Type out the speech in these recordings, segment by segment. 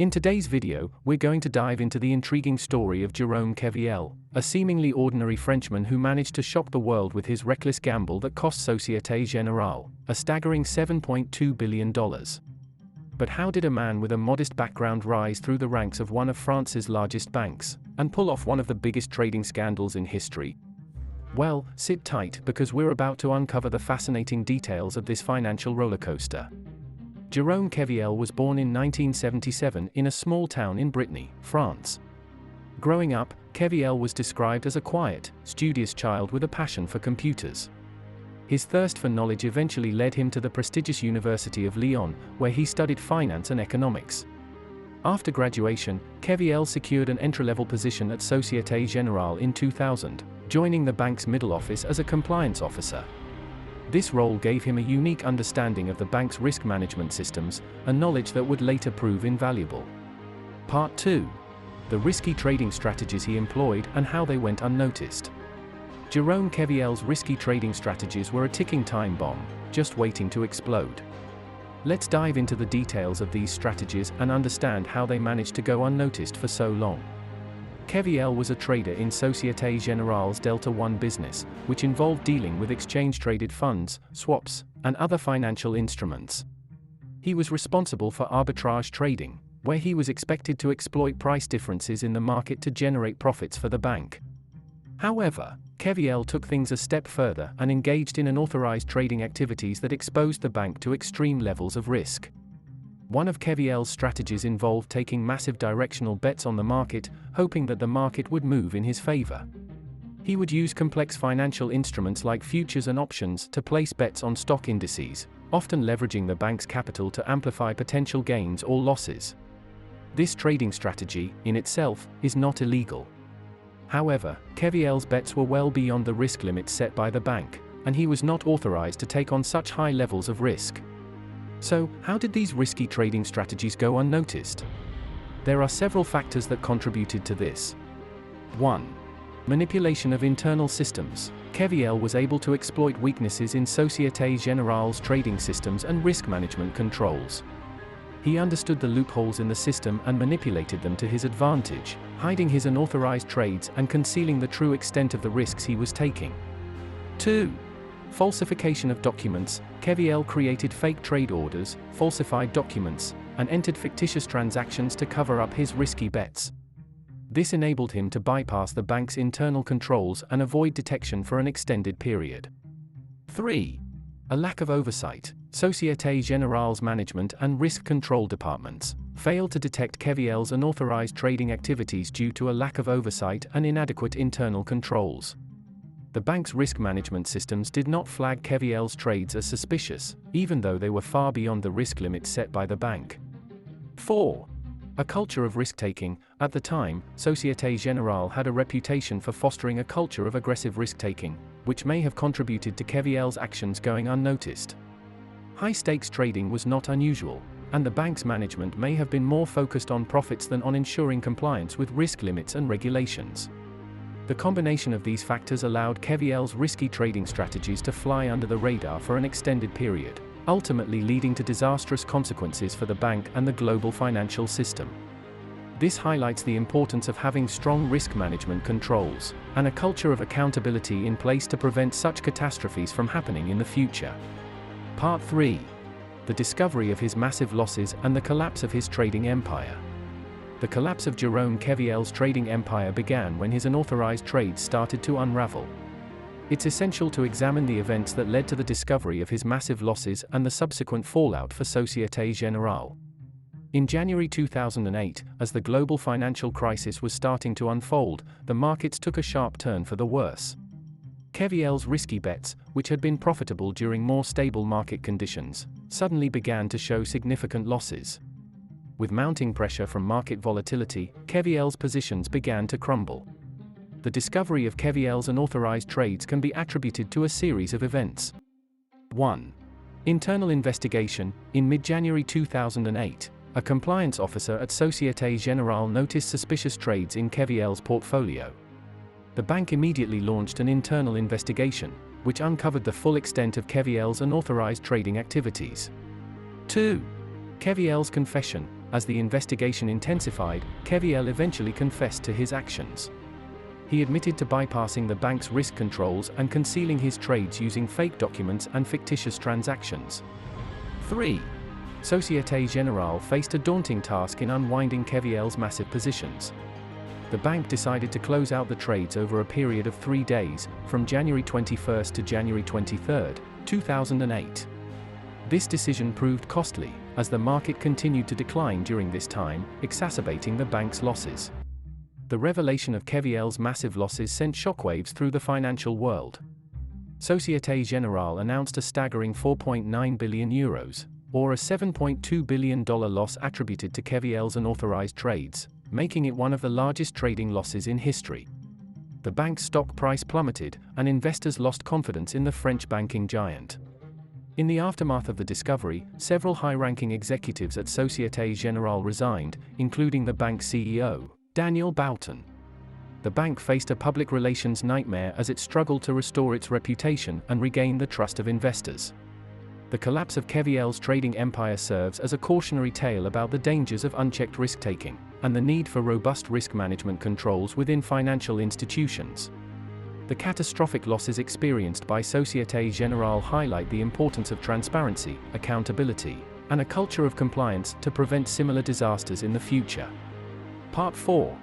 In today's video, we're going to dive into the intriguing story of Jérôme Kerviel, a seemingly ordinary Frenchman who managed to shock the world with his reckless gamble that cost Société Générale a staggering $7.2 billion. But how did a man with a modest background rise through the ranks of one of France's largest banks, and pull off one of the biggest trading scandals in history? Well, sit tight because we're about to uncover the fascinating details of this financial rollercoaster. Jérôme Kerviel was born in 1977 in a small town in Brittany, France. Growing up, Kerviel was described as a quiet, studious child with a passion for computers. His thirst for knowledge eventually led him to the prestigious University of Lyon, where he studied finance and economics. After graduation, Kerviel secured an entry-level position at Société Générale in 2000, joining the bank's middle office as a compliance officer. This role gave him a unique understanding of the bank's risk management systems, a knowledge that would later prove invaluable. Part 2. The risky trading strategies he employed and how they went unnoticed. Jérôme Kerviel's risky trading strategies were a ticking time bomb, just waiting to explode. Let's dive into the details of these strategies and understand how they managed to go unnoticed for so long. Kerviel was a trader in Société Générale's Delta One business, which involved dealing with exchange-traded funds, swaps, and other financial instruments. He was responsible for arbitrage trading, where he was expected to exploit price differences in the market to generate profits for the bank. However, Kerviel took things a step further and engaged in unauthorized trading activities that exposed the bank to extreme levels of risk. One of Kerviel's strategies involved taking massive directional bets on the market, hoping that the market would move in his favor. He would use complex financial instruments like futures and options to place bets on stock indices, often leveraging the bank's capital to amplify potential gains or losses. This trading strategy, in itself, is not illegal. However, Kerviel's bets were well beyond the risk limits set by the bank, and he was not authorized to take on such high levels of risk. So, how did these risky trading strategies go unnoticed? There are several factors that contributed to this. 1. Manipulation of internal systems. Kerviel was able to exploit weaknesses in Société Générale's trading systems and risk management controls. He understood the loopholes in the system and manipulated them to his advantage, hiding his unauthorized trades and concealing the true extent of the risks he was taking. 2. Falsification of documents. Kerviel created fake trade orders, falsified documents, and entered fictitious transactions to cover up his risky bets. This enabled him to bypass the bank's internal controls and avoid detection for an extended period. 3. A lack of oversight. Société Générale's management and risk control departments failed to detect Kerviel's unauthorized trading activities due to a lack of oversight and inadequate internal controls. The bank's risk management systems did not flag Kerviel's trades as suspicious, even though they were far beyond the risk limits set by the bank. 4. A culture of risk-taking. At the time, Société Générale had a reputation for fostering a culture of aggressive risk-taking, which may have contributed to Kerviel's actions going unnoticed. High-stakes trading was not unusual, and the bank's management may have been more focused on profits than on ensuring compliance with risk limits and regulations. The combination of these factors allowed Kerviel's risky trading strategies to fly under the radar for an extended period, ultimately leading to disastrous consequences for the bank and the global financial system. This highlights the importance of having strong risk management controls, and a culture of accountability in place to prevent such catastrophes from happening in the future. Part 3. The discovery of his massive losses and the collapse of his trading empire. The collapse of Jérôme Kerviel's trading empire began when his unauthorized trades started to unravel. It's essential to examine the events that led to the discovery of his massive losses and the subsequent fallout for Société Générale. In January 2008, as the global financial crisis was starting to unfold, the markets took a sharp turn for the worse. Kerviel's risky bets, which had been profitable during more stable market conditions, suddenly began to show significant losses. With mounting pressure from market volatility, Kerviel's positions began to crumble. The discovery of Kerviel's unauthorized trades can be attributed to a series of events. 1. Internal investigation. In mid-January 2008, a compliance officer at Société Générale noticed suspicious trades in Kerviel's portfolio. The bank immediately launched an internal investigation, which uncovered the full extent of Kerviel's unauthorized trading activities. 2. Kerviel's confession. As the investigation intensified, Kerviel eventually confessed to his actions. He admitted to bypassing the bank's risk controls and concealing his trades using fake documents and fictitious transactions. 3. Société Générale faced a daunting task in unwinding Kerviel's massive positions. The bank decided to close out the trades over a period of 3 days, from January 21 to January 23, 2008. This decision proved costly, as the market continued to decline during this time, exacerbating the bank's losses. The revelation of Kerviel's massive losses sent shockwaves through the financial world. Société Générale announced a staggering €4.9 billion, or a $7.2 billion loss attributed to Kerviel's unauthorized trades, making it one of the largest trading losses in history. The bank's stock price plummeted, and investors lost confidence in the French banking giant. In the aftermath of the discovery, several high-ranking executives at Société Générale resigned, including the bank's CEO, Daniel Bouton. The bank faced a public relations nightmare as it struggled to restore its reputation and regain the trust of investors. The collapse of Kerviel's trading empire serves as a cautionary tale about the dangers of unchecked risk-taking, and the need for robust risk management controls within financial institutions. The catastrophic losses experienced by Société Générale highlight the importance of transparency, accountability, and a culture of compliance to prevent similar disasters in the future. Part 4.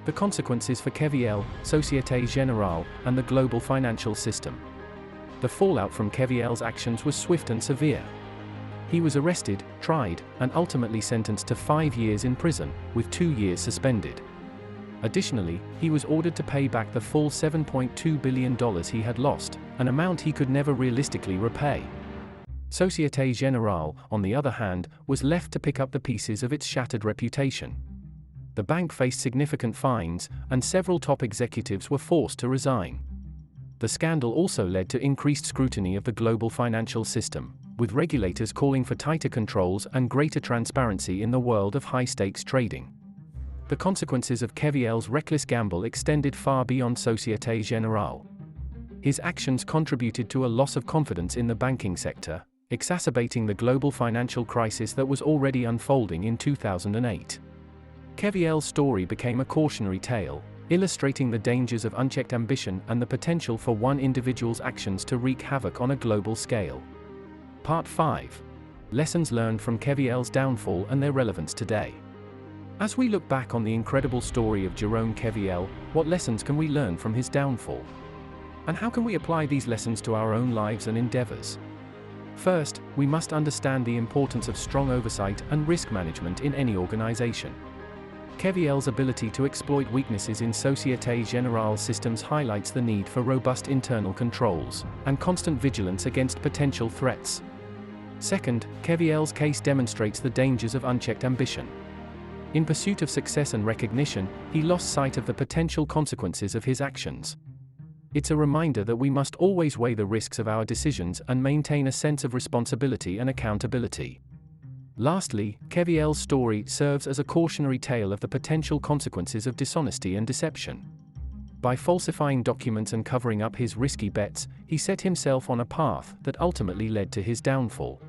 The consequences for Kerviel, Société Générale, and the global financial system. The fallout from Kerviel's actions was swift and severe. He was arrested, tried, and ultimately sentenced to 5 years in prison, with 2 years suspended. Additionally, he was ordered to pay back the full $7.2 billion he had lost, an amount he could never realistically repay. Société Générale, on the other hand, was left to pick up the pieces of its shattered reputation. The bank faced significant fines, and several top executives were forced to resign. The scandal also led to increased scrutiny of the global financial system, with regulators calling for tighter controls and greater transparency in the world of high-stakes trading. The consequences of Kerviel's reckless gamble extended far beyond Société Générale. His actions contributed to a loss of confidence in the banking sector, exacerbating the global financial crisis that was already unfolding in 2008. Kerviel's story became a cautionary tale, illustrating the dangers of unchecked ambition and the potential for one individual's actions to wreak havoc on a global scale. Part 5. Lessons learned from Kerviel's downfall and their relevance today. As we look back on the incredible story of Jérôme Kerviel, what lessons can we learn from his downfall? And how can we apply these lessons to our own lives and endeavors? First, we must understand the importance of strong oversight and risk management in any organization. Kerviel's ability to exploit weaknesses in Société Générale's systems highlights the need for robust internal controls and constant vigilance against potential threats. Second, Kerviel's case demonstrates the dangers of unchecked ambition. In pursuit of success and recognition, he lost sight of the potential consequences of his actions. It's a reminder that we must always weigh the risks of our decisions and maintain a sense of responsibility and accountability. Lastly, Kerviel's story serves as a cautionary tale of the potential consequences of dishonesty and deception. By falsifying documents and covering up his risky bets, he set himself on a path that ultimately led to his downfall.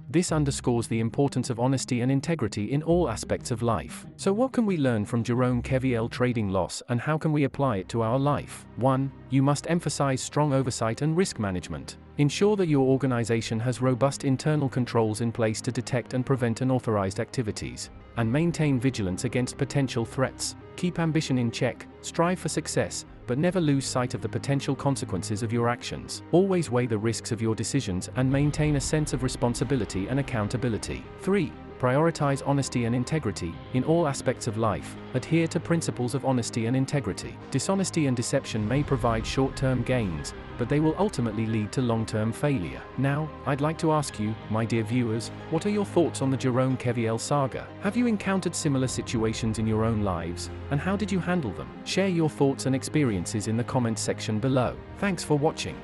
This underscores the importance of honesty and integrity in all aspects of life. So what can we learn from Jérôme Kerviel's trading loss, and how can we apply it to our life? 1. You must emphasize strong oversight and risk management. Ensure that your organization has robust internal controls in place to detect and prevent unauthorized activities, and maintain vigilance against potential threats. Keep ambition in check, strive for success, but never lose sight of the potential consequences of your actions. Always weigh the risks of your decisions and maintain a sense of responsibility and accountability. 3. Prioritize honesty and integrity. In all aspects of life, adhere to principles of honesty and integrity. Dishonesty and deception may provide short-term gains, but they will ultimately lead to long-term failure. Now, I'd like to ask you, my dear viewers, what are your thoughts on the Jérôme Kerviel saga? Have you encountered similar situations in your own lives, and how did you handle them? Share your thoughts and experiences in the comments section below. Thanks for watching.